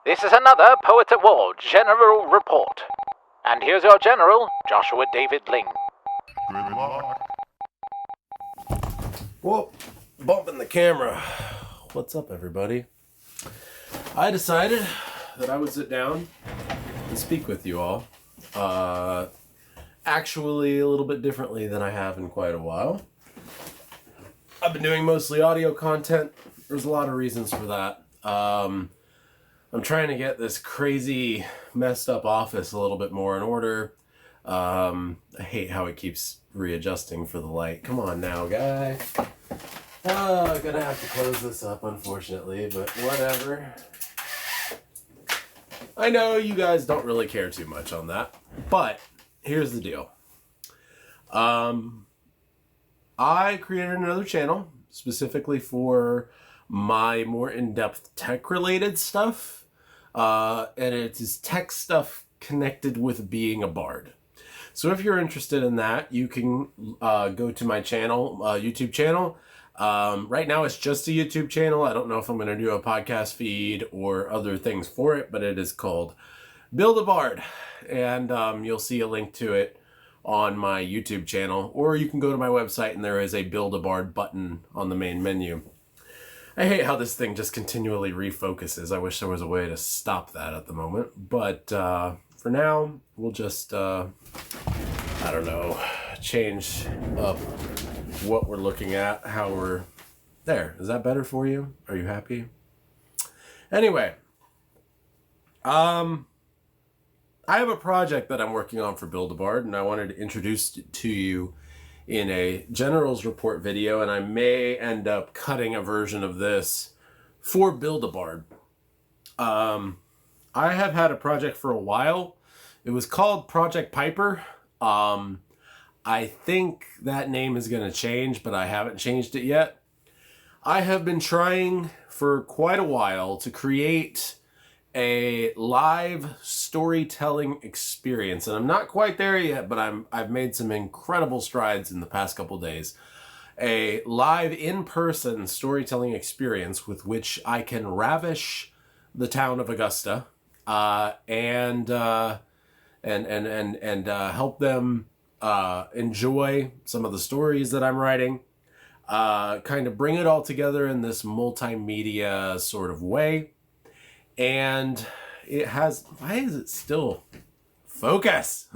This is another Poets at War General Report. And here's your General, Joshua David Ling. Good luck. Whoa, bumping the camera. What's up, everybody? I decided that I would sit down and speak with you all. Actually, a little bit differently than I have in quite a while. I've been doing mostly audio content. There's a lot of reasons for that. I'm trying to get this crazy, messed up office a little bit more in order. I hate how it keeps readjusting for the light. Come on now, guy. I'm gonna have to close this up, unfortunately, but whatever. I know you guys don't really care too much on that, but here's the deal. I created another channel specifically for my more in-depth tech-related stuff, and it is tech stuff connected with being a bard. So if you're interested in that, you can go to my channel, YouTube channel. Right now it's just a YouTube channel. I don't know if I'm going to do a podcast feed or other things for it, but it is called Build a Bard. And you'll see a link to it on my YouTube channel, or you can go to my website and there is a Build a Bard button on the main menu. I hate how this thing just continually refocuses. I wish there was a way to stop that at the moment, but for now, we'll just, I don't know, change up what we're looking at, how we're there. Is that better for you? Are you happy? Anyway, I have a project that I'm working on for Build a Bard, and I wanted to introduce it to you in a General's Report video, and I may end up cutting a version of this for Build a Bard. I have had a project for a while. It was called Project Piper. I think that name is going to change, but I haven't changed it yet. I have been trying for quite a while to create a live storytelling experience, and I'm not quite there yet, but I've made some incredible strides in the past couple days. A live in-person storytelling experience with which I can ravish the town of Augusta, and help them enjoy some of the stories that I'm writing. Kind of bring it all together in this multimedia sort of way. And it has, why is it still focus?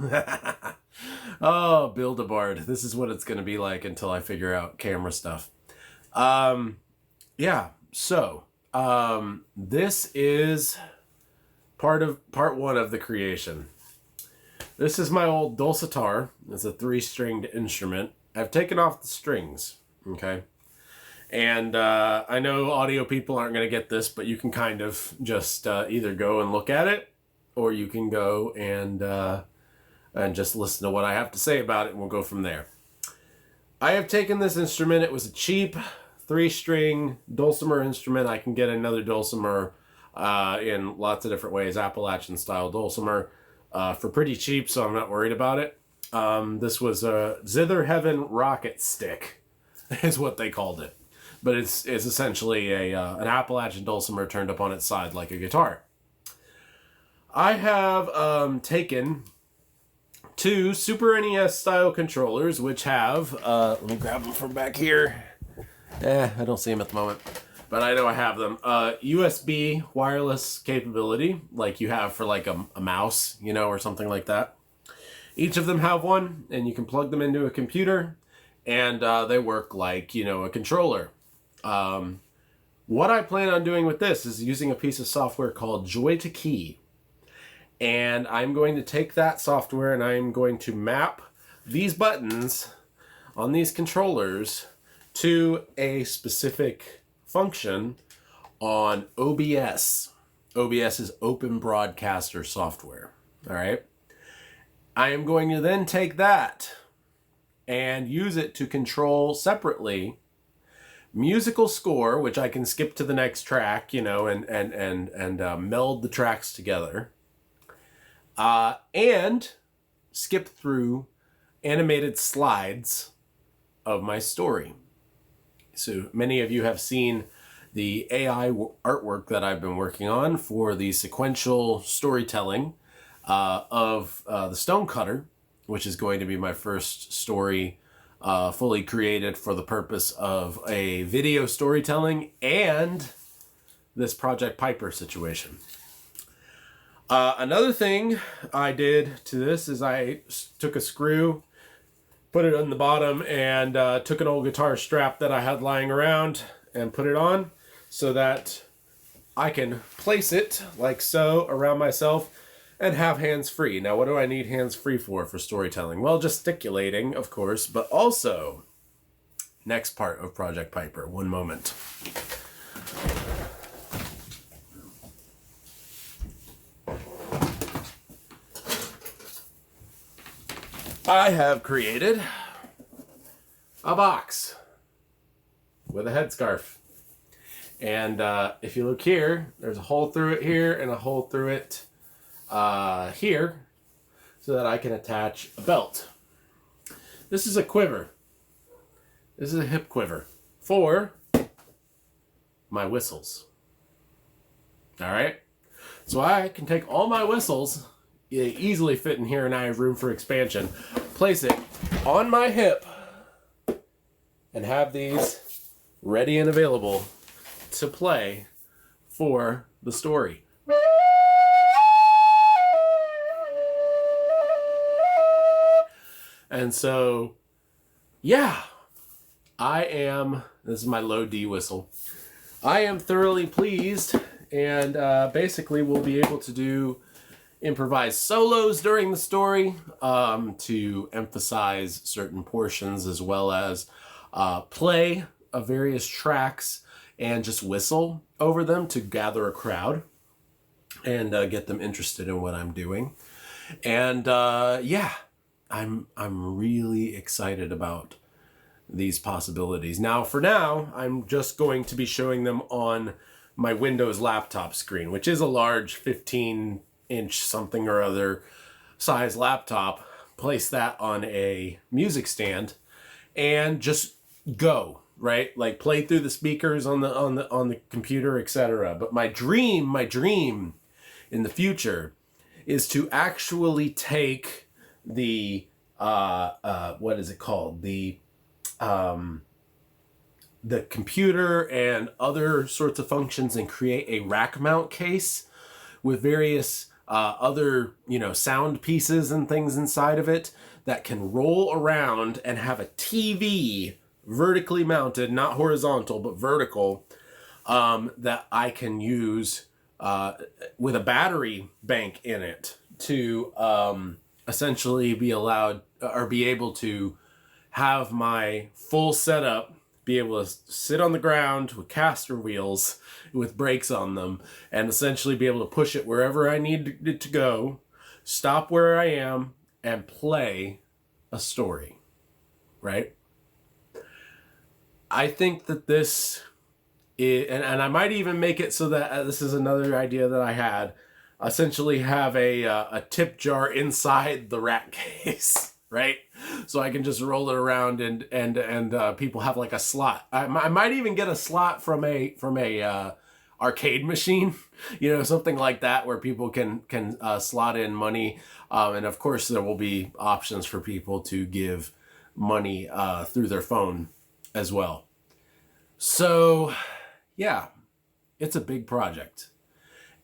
Oh, Build a Bard. This is what it's going to be like until I figure out camera stuff. Yeah, so this is part one of the creation. This is my old dulcitar. It's a 3-stringed instrument. I've taken off the strings, okay? And I know audio people aren't going to get this, but you can kind of just either go and look at it, or you can go and just listen to what I have to say about it, and we'll go from there. I have taken this instrument. It was a cheap 3-string dulcimer instrument. I can get another dulcimer in lots of different ways, Appalachian-style dulcimer, for pretty cheap, so I'm not worried about it. This was a Zither Heaven Rocket Stick, is what they called it. But it's essentially an Appalachian dulcimer turned up on its side like a guitar. I have taken 2 Super NES style controllers, which have, let me grab them from back here. I don't see them at the moment, but I know I have them. USB wireless capability, like you have for like a mouse, you know, or something like that. Each of them have one, and you can plug them into a computer, and they work like, you know, a controller. What I plan on doing with this is using a piece of software called Joy2Key. And I'm going to take that software and I'm going to map these buttons on these controllers to a specific function on OBS. OBS is Open Broadcaster Software. All right. I am going to then take that and use it to control separately musical score, which I can skip to the next track, you know, and meld the tracks together, and skip through animated slides of my story. So many of you have seen the AI artwork that I've been working on for the sequential storytelling of the Stonecutter, which is going to be my first story fully created for the purpose of a video storytelling and this Project Piper situation. Another thing I did to this is I took a screw, put it on the bottom, and took an old guitar strap that I had lying around and put it on so that I can place it like so around myself and have hands free. Now, what do I need hands free for storytelling? Well, gesticulating, of course, but also next part of Project Piper. One moment. I have created a box with a headscarf. And if you look here, there's a hole through it here and a hole through it here so that I can attach a belt. This is a quiver. This is a hip quiver for my whistles. All right? So I can take all my whistles, easily fit in here and I have room for expansion, place it on my hip and have these ready and available to play for the story. And so, yeah, this is my low D whistle. I am thoroughly pleased, and basically we'll be able to do improvised solos during the story to emphasize certain portions, as well as play of various tracks and just whistle over them to gather a crowd and get them interested in what I'm doing. And yeah, I'm really excited about these possibilities. Now, for now, I'm just going to be showing them on my Windows laptop screen, which is a large 15-inch something or other size laptop. Place that on a music stand and just go, right? Like play through the speakers on the computer, etc. But my dream in the future is to actually take the what is it called? The computer and other sorts of functions and create a rack mount case with various other, sound pieces and things inside of it that can roll around and have a TV vertically mounted, not horizontal, but vertical, that I can use with a battery bank in it to essentially be allowed or be able to have my full setup, be able to sit on the ground with caster wheels with brakes on them and essentially be able to push it wherever I need it to go, stop where I am, and play a story, right? I think that this is, and I might even make it so that this is another idea that I had, essentially have a tip jar inside the rack case, right? So I can just roll it around and people have like a slot. I might even get a slot from a arcade machine, something like that where people can slot in money. And of course there will be options for people to give money through their phone as well. So yeah, it's a big project.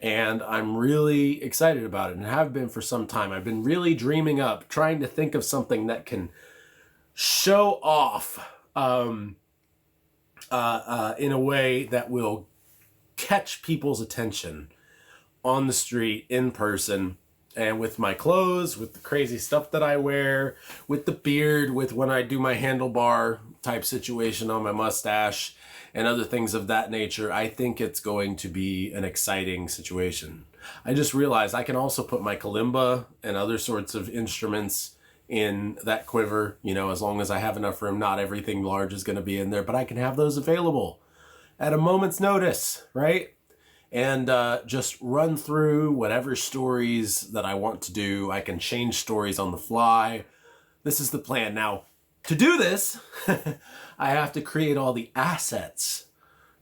And I'm really excited about it and have been for some time. I've been really dreaming up, trying to think of something that can show off in a way that will catch people's attention on the street, in person, and with my clothes, with the crazy stuff that I wear, with the beard, with when I do my handlebar type situation on my mustache, and other things of that nature. I think it's going to be an exciting situation. I just realized I can also put my kalimba and other sorts of instruments in that quiver, as long as I have enough room. Not everything large is going to be in there, but I can have those available at a moment's notice, right? And just run through whatever stories that I want to do. I can change stories on the fly. This is the plan. Now, to do this, I have to create all the assets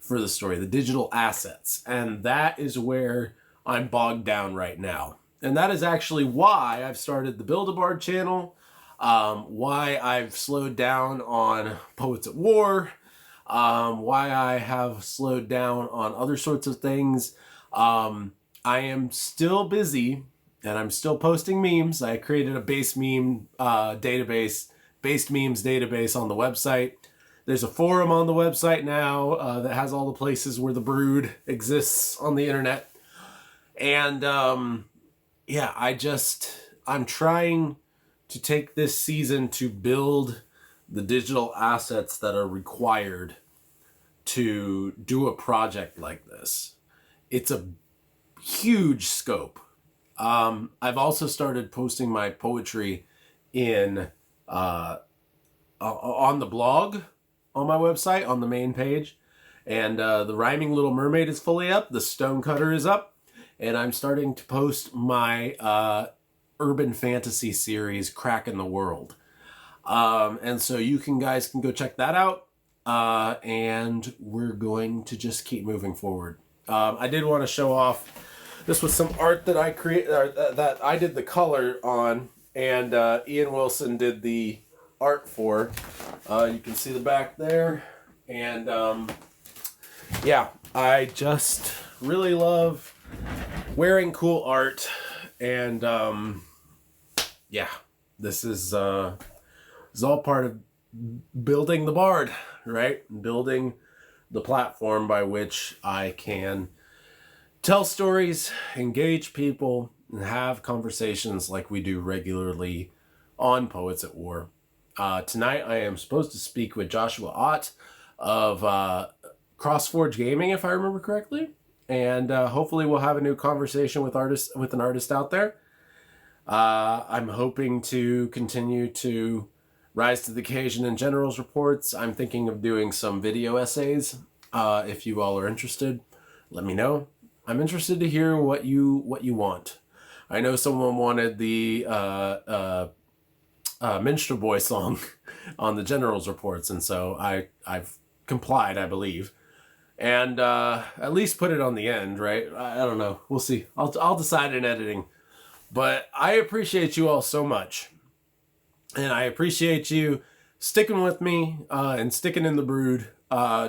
for the story, the digital assets. And that is where I'm bogged down right now. And that is actually why I've started the Build-A-Bard channel, why I've slowed down on Poets at War, why I have slowed down on other sorts of things. I am still busy and I'm still posting memes. I created a base meme database, based memes database on the website. There's a forum on the website now that has all the places where the Brood exists on the internet. And yeah, I'm trying to take this season to build the digital assets that are required to do a project like this. It's a huge scope. I've also started posting my poetry in on the blog on my website on the main page, and the Rhyming Little Mermaid is fully up. The Stonecutter is up, and I'm starting to post my urban fantasy series, Cracking the World. And so you guys can go check that out. And we're going to just keep moving forward. I did want to show off. This was some art that I that I did the color on, and Ian Wilson did the art for. You can see the back there, and yeah, I just really love wearing cool art, and yeah, this is all part of building the Bard, right? Building the platform by which I can tell stories, engage people, and have conversations like we do regularly on Poets at War. Tonight I am supposed to speak with Joshua Ott of CrossForge Gaming, if I remember correctly, and hopefully we'll have a new conversation with an artist out there. I'm hoping to continue to rise to the occasion in General's Reports. I'm thinking of doing some video essays. If you all are interested, let me know. I'm interested to hear what you want. I know someone wanted the Minstrel Boy song on the General's Reports, and so I've complied, I believe, and at least put it on the end, right? I don't know. We'll see. I'll decide in editing. But I appreciate you all so much, and I appreciate you sticking with me and sticking in the Brood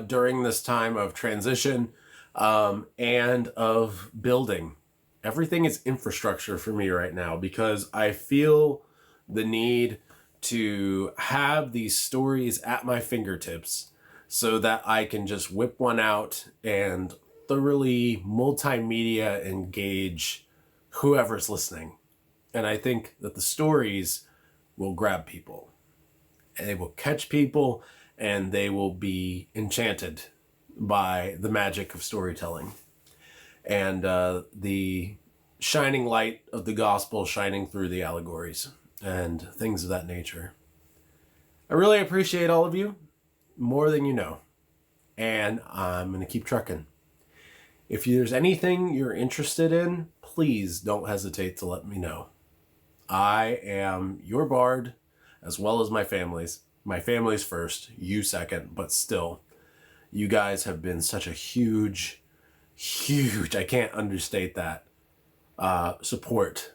during this time of transition and of building. Everything is infrastructure for me right now because I feel the need to have these stories at my fingertips so that I can just whip one out and thoroughly multimedia engage whoever's listening. And I think that the stories will grab people, and they will catch people, and they will be enchanted by the magic of storytelling and the shining light of the gospel shining through the allegories and things of that nature. I really appreciate all of you, more than you know, and I'm going to keep trucking. If there's anything you're interested in, please don't hesitate to let me know. I am your Bard, as well as my family's. My family's first, you second, but still, you guys have been such a huge, I can't understate that, support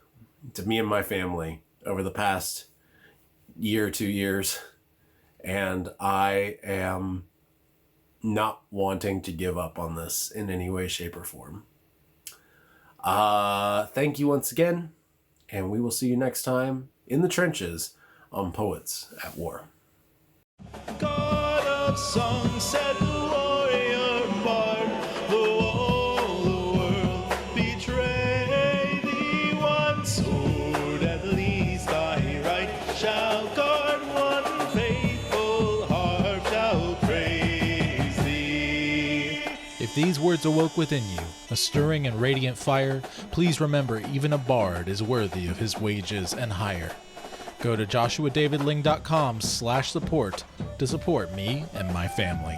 to me and my family over the past year, 2 years. And I am not wanting to give up on this in any way, shape, or form. Thank you once again, and we will see you next time in the trenches on Poets at War. God of song, said the warrior bard, though all the world betray thee, one sword at least thy right shall guard, one faithful heart shall praise thee. If these words awoke within you a stirring and radiant fire, please remember even a bard is worthy of his wages and hire. Go to joshuadavidling.com/support to support me and my family.